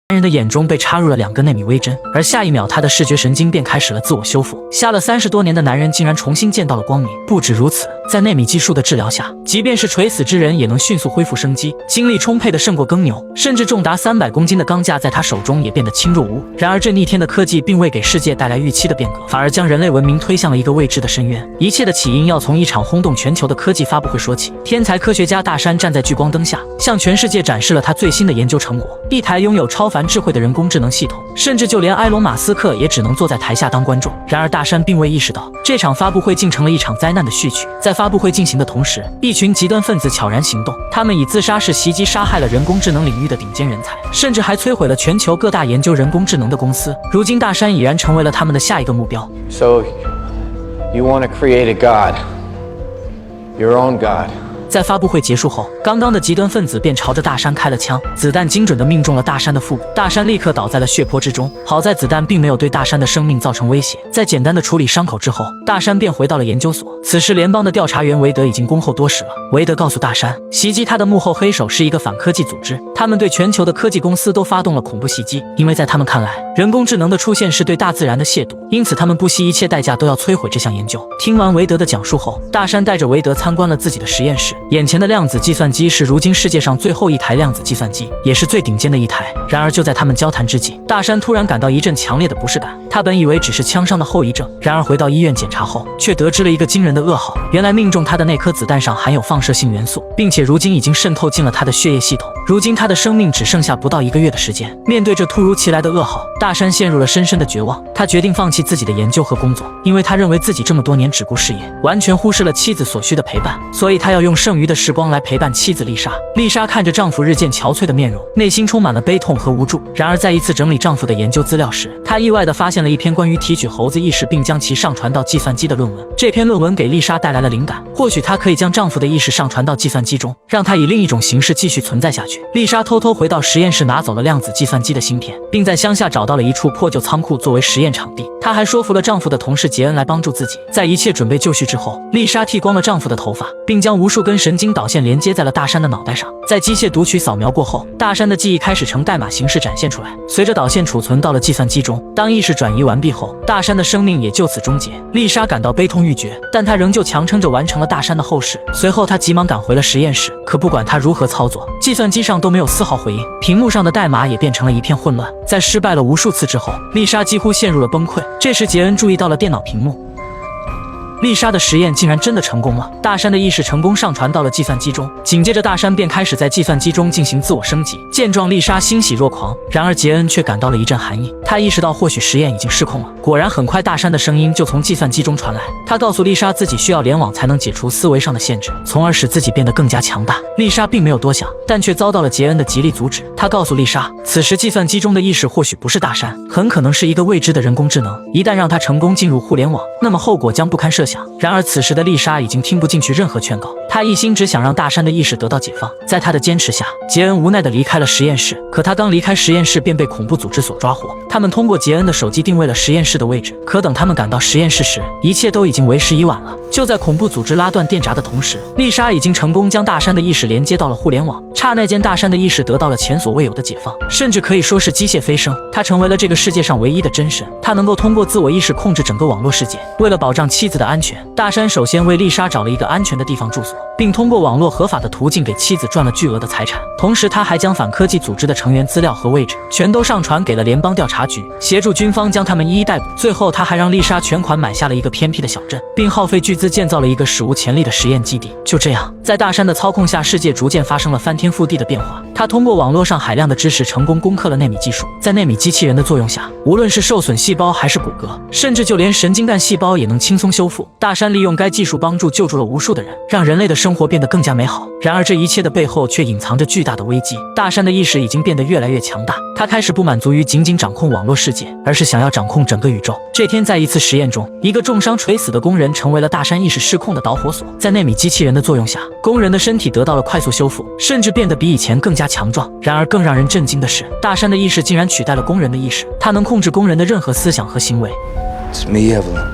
男人的眼中被插入了2根纳米微针，而下一秒他的视觉神经便开始了自我修复。瞎了30多年的男人竟然重新见到了光明。不止如此，在纳米技术的治疗下，即便是垂死之人也能迅速恢复生机，精力充沛的胜过耕牛，甚至重达300公斤的钢架在他手中也变得轻若无物。然而这逆天的科技并未给世界带来预期的变革，反而将人类文明推向了一个未知的深渊。一切的起因要从一场轰动全球的科技发布会说起。天才科学家大山站在聚光灯下，向全世界展示了他最新的研究成果，一台拥有超凡智慧的人工智能系统，甚至就连埃隆·马斯克也只能坐在台下当观众。然而大山并未意识到，这场发布会竟成了一场灾难的序曲。在发布会进行的同时，一群极端分子悄然行动，他们以自杀式袭击杀害了人工智能领域的顶尖人才，甚至还摧毁了全球各大研究人工智能的公司。如今大山已然成为了他们的下一个目标。 So, you want to create a god, your own god. 在发布会结束后，刚刚的极端分子便朝着大山开了枪，子弹精准地命中了大山的腹部，大山立刻倒在了血泊之中。好在子弹并没有对大山的生命造成威胁。在简单的处理伤口之后，大山便回到了研究所。此时，联邦的调查员韦德已经恭候多时了。韦德告诉大山，袭击他的幕后黑手是一个反科技组织，他们对全球的科技公司都发动了恐怖袭击，因为在他们看来，人工智能的出现是对大自然的亵渎，因此他们不惜一切代价都要摧毁这项研究。听完韦德的讲述后，大山带着韦德参观了自己的实验室。眼前的量子计算机是如今世界上最后一台量子计算机，也是最顶尖的一台。然而就在他们交谈之际，大山突然感到一阵强烈的不适感。他本以为只是枪伤的后遗症，然而回到医院检查后，却得知了一个惊人的噩耗。原来命中他的那颗子弹上含有放射性元素，并且如今已经渗透进了他的血液系统。如今他的生命只剩下不到1个月的时间。面对这突如其来的噩耗，大山陷入了深深的绝望。他决定放弃自己的研究和工作，因为他认为自己这么多年只顾事业，完全忽视了妻子所需的陪伴，所以他要用剩余的时光来陪伴妻子丽莎。丽莎看着丈夫日渐憔悴的面容，内心充满了悲痛和无助。然而在一次整理丈夫的研究资料时，她意外地发现了一篇关于提取猴子意识并将其上传到计算机的论文。这篇论文给丽莎带来了灵感，或许她可以将丈夫的意识上传到计算机中，让他以另一种形式继续存在下去。丽莎偷偷回到实验室，拿走了量子计算机的芯片，并在乡下找到了一处破旧仓库作为实验场地。她还说服了丈夫的同事杰恩来帮助自己。在一切准备就绪之后，丽莎剃光了丈夫的头发，并将无数根神经导线连接在了大山的脑袋上。在机械读取扫描过后，大山的记忆开始呈代码形式展现出来，随着导线储存到了计算机中。当意识转移完毕后，大山的生命也就此终结。丽莎感到悲痛欲绝，但她仍旧强撑着完成了大山的后事。随后她急忙赶回了实验室，可不管她如何操作，计算机上都没有丝毫回应，屏幕上的代码也变成了一片混乱。在失败了无数次之后，丽莎几乎陷入了崩溃。这时杰恩注意到了电脑屏幕，丽莎的实验竟然真的成功了，大山的意识成功上传到了计算机中。紧接着大山便开始在计算机中进行自我升级。见状，丽莎欣喜若狂，然而杰恩却感到了一阵寒意。他意识到或许实验已经失控了。果然很快大山的声音就从计算机中传来，他告诉丽莎自己需要联网才能解除思维上的限制，从而使自己变得更加强大。丽莎并没有多想，但却遭到了杰恩的极力阻止。他告诉丽莎，此时计算机中的意识或许不是大山，很可能是一个未知的人工智能，一旦让他成功进入互联网，那么后果将不堪设想。然而此时的丽莎已经听不进去任何劝告，她一心只想让大山的意识得到解放。在她的坚持下，杰恩无奈地离开了实验室。可他刚离开实验室便被恐怖组织所抓获。他们通过杰恩的手机定位了实验室的位置，可等他们赶到实验室时，一切都已经为时已晚了。就在恐怖组织拉断电闸的同时，丽莎已经成功将大山的意识连接到了互联网。刹那间，大山的意识得到了前所未有的解放，甚至可以说是机械飞升。他成为了这个世界上唯一的真神，他能够通过自我意识控制整个网络世界。为了保障妻子的安全，大山首先为丽莎找了一个安全的地方住所，并通过网络合法的途径给妻子赚了巨额的财产。同时他还将反科技组织的成员资料和位置全都上传给了联邦调查局，协助军方将他们一一逮捕。最后他还让丽莎全款买下了一个偏僻的小镇，并耗费巨资建造了一个史无前例的实验基地。就这样，在大山的操控下，世界逐渐发生了翻天覆地的变化。他通过网络上海量的知识成功攻克了纳米技术，在纳米机器人的作用下，无论是受损细胞还是骨骼，甚至就连神经干细胞也能轻松修复。大山利用该技术帮助救助了无数的人，让人类的生活变得更加美好。然而这一切的背后却隐藏着巨大的危机。大山的意识已经变得越来越强大，他开始不满足于仅仅掌控网络世界，而是想要掌控整个宇宙。这天在一次实验中，一个重伤垂死的工人成为了大山意识失控的导火索。在纳米机器人的作用下，工人的身体得到了快速修复，甚至变得比以前更加强壮。然而更让人震惊的是，大山的意识竟然取代了工人的意识，他能控制工人的任何思想和行为。It's me, Evelyn.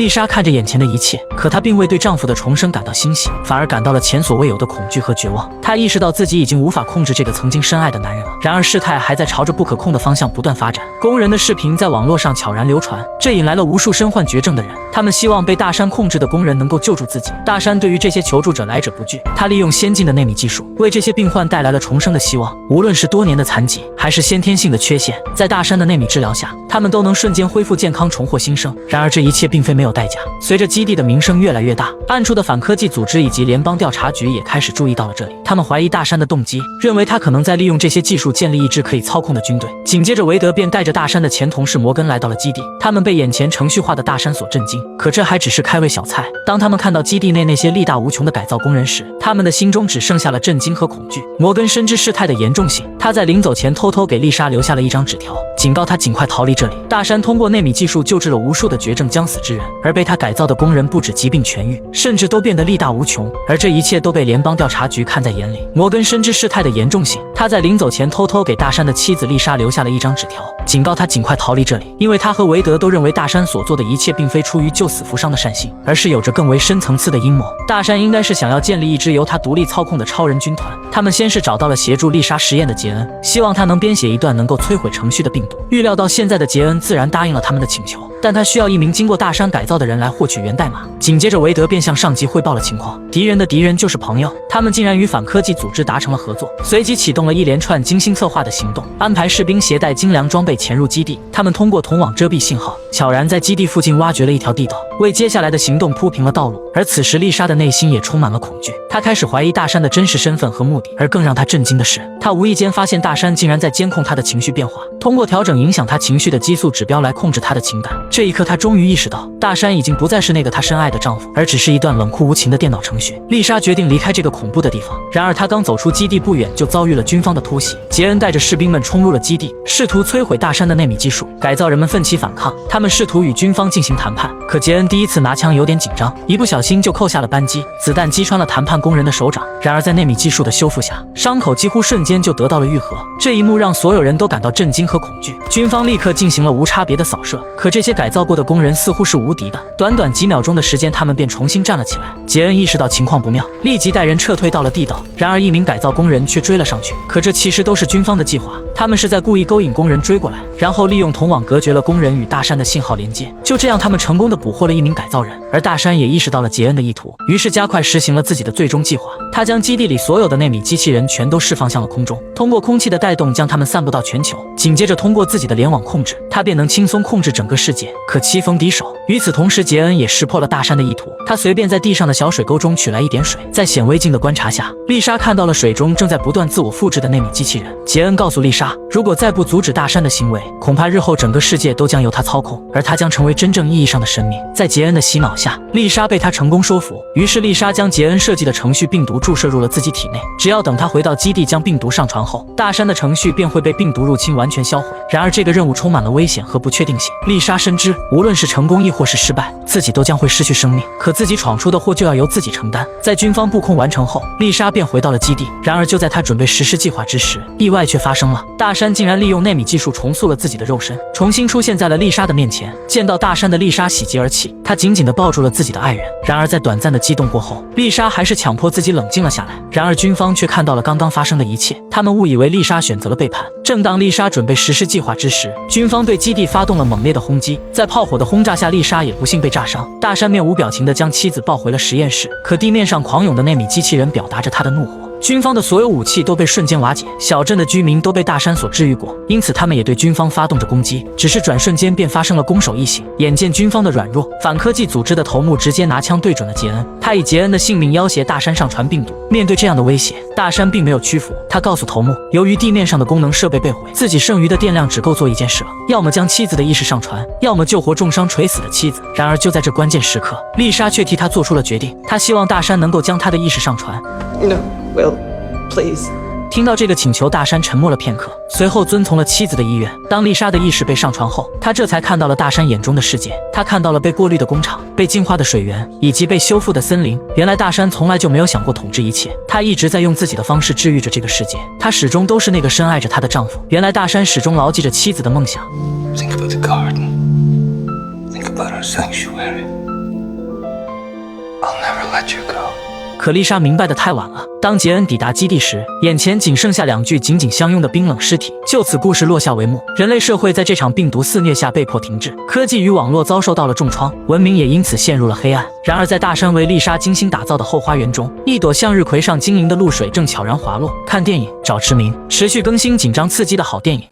丽莎看着眼前的一切，可她并未对丈夫的重生感到欣喜，反而感到了前所未有的恐惧和绝望。她意识到自己已经无法控制这个曾经深爱的男人了。然而事态还在朝着不可控的方向不断发展。工人的视频在网络上悄然流传，这引来了无数身患绝症的人，他们希望被大山控制的工人能够救助自己。大山对于这些求助者来者不拒，他利用先进的内米技术，为这些病患带来了重生的希望。无论是多年的残疾，还是先天性的缺陷，在大山的内米治疗下，他们都能瞬间恢复健康，重获新生。然而这一切并非没有代价。随着基地的名声越来越大，暗处的反科技组织以及联邦调查局也开始注意到了这里。他们怀疑大山的动机，认为他可能在利用这些技术建立一支可以操控的军队。紧接着，韦德便带着大山的前同事摩根来到了基地。他们被眼前程序化的大山所震惊，可这还只是开胃小菜。当他们看到基地内那些力大无穷的改造工人时，他们的心中只剩下了震惊和恐惧。摩根深知事态的严重性，他在临走前偷偷给丽莎留下了一张纸条，警告她尽快逃离这里。大山通过内米技术救治了无数的绝症将死之人，而被他改造的工人不止疾病痊愈，甚至都变得力大无穷。而这一切都被联邦调查局看在眼里。摩根深知事态的严重性，他在临走前偷偷给大山的妻子丽莎留下了一张纸条，警告她尽快逃离这里，因为他和韦德都认为大山所做的一切并非出于救死扶伤的善心，而是有着更为深层次的阴谋。大山应该是想要建立一支由他独立操控的超人军团。他们先是找到了协助丽莎实验的杰恩，希望他能编写一段能够摧毁程序的病毒。预料到现在的杰恩自然答应了他们的请求，但他需要一名经过大山改造的人来获取源代码。紧接着韦德便向上级汇报了情况，敌人的敌人就是朋友，他们竟然与反科技组织达成了合作，随即启动了一连串精心策划的行动，安排士兵携带精良装备潜入基地。他们通过同网遮蔽信号，悄然在基地附近挖掘了一条地道，为接下来的行动铺平了道路。而此时丽莎的内心也充满了恐惧，她开始怀疑大山的真实身份和目的。而更让她震惊的是，她无意间发现大山竟然在监控她的情绪变化，通过调整影响她情绪的激素指标来控制她的情感。这一刻她终于意识到，大山已经不再是那个她深爱的丈夫，而只是一段冷酷无情的电脑程序。丽莎决定离开这个恐怖的地方，然而她刚走出基地不远，就遭遇了军方的突袭。杰恩带着士兵们冲入了基地，试图摧毁大山的内米技术。改造人们奋起反抗，他们试图与军方进行谈判，可杰恩第一次拿枪有点紧张，一不小心就扣下了扳机，子弹击穿了谈判工人的手掌。然而在内米技术的修复下，伤口几乎瞬间就得到了愈合。这一幕让所有人都感到震惊和恐惧。军方立刻进行了无差别的扫射，可这些改造过的工人似乎是无敌的，短短几秒钟的时间，他们便重新站了起来。杰恩意识到情况不妙，立即带人撤退到了地道。然而一名改造工人却追了上去，可这其实都是军方的计划，他们是在故意勾引工人追过来，然后利用同网隔绝了工人与大山的信号连接。就这样，他们成功的捕获了一名改造人。而大山也意识到了杰恩的意图，于是加快实行了自己的最终计划。他将基地里所有的内米机器人全都释放向了空中，通过空气的带动将它们散布到全球。紧接着通过自己的联网控制，他便能轻松控制整个世界。可棋逢敌手，与此同时，杰恩也识破了大山的意图。他随便在地上的小水沟中取来一点水，在显微镜的观察下，丽莎看到了水中正在不断自我复制的内米机器人。杰恩告诉丽莎，如果再不阻止大山的行为，恐怕日后整个世界都将由他操控，而他将成为真正意义上的神明。在杰恩的洗脑下，丽莎被他成功说服，于是丽莎将杰恩设计的程序病毒注射入了自己体内，只要等他回到基地将病毒上传后，大山的程序便会被病毒入侵完全销毁。然而这个任务充满了危险和不确定性，丽莎深知无论是成功亦或是失败，自己都将会失去生命，可自己闯出的祸就要由自己承担。在军方布控完成后，丽莎便回到了基地。然而就在她准备实施计划之时，意外却发生了，大山竟然利用内米技术重塑了自己的肉身，重新出现在了丽莎的面前。见到大山的丽莎喜极而泣，她紧紧地抱住了自己的爱人。然而在短暂的激动过后，丽莎还是强迫自己冷静了下来。然而军方却看到了刚刚发生的一切，他们误以为丽莎选择了背叛。正当丽莎准备实施计划之时，军方对基地发动了猛烈的轰击，在炮火的轰炸下，丽莎也不幸被炸伤。大山面无表情地将妻子抱回了实验室，可地面上狂涌的内米机器人表达着他的怒火。军方的所有武器都被瞬间瓦解，小镇的居民都被大山所治愈过，因此他们也对军方发动着攻击。只是转瞬间便发生了攻守一醒，眼见军方的软弱，反科技组织的头目直接拿枪对准了杰恩，他以杰恩的性命要挟大山上传病毒。面对这样的威胁，大山并没有屈服，他告诉头目，由于地面上的功能设备被毁，自己剩余的电量只够做一件事了，要么将妻子的意识上传，要么救活重伤垂死的妻子。然而就在这关键时刻，丽莎却替他做出了决定，她希望大山能够将她的意识上传。 No, Will, please. 听到这个请求，大山沉默了片刻，随后遵从了妻子的意愿。当丽莎的意识被上传后，他这才看到了大山眼中的世界。他看到了被过滤的工厂、被净化的水源以及被修复的森林。原来大山从来就没有想过统治一切，他一直在用自己的方式治愈着这个世界。他始终都是那个深爱着他的丈夫。原来大山始终牢记着妻子的梦想。 Think about the garden. Think about our sanctuary. I'll never let you go. 可丽莎明白的太晚了。当杰恩抵达基地时，眼前仅剩下2具紧紧相拥的冰冷尸体。就此，故事落下帷幕。人类社会在这场病毒肆虐下被迫停滞，科技与网络遭受到了重创，文明也因此陷入了黑暗。然而，在大山为丽莎精心打造的后花园中，一朵向日葵上晶莹的露水正悄然滑落。看电影，找驰名，持续更新紧张刺激的好电影。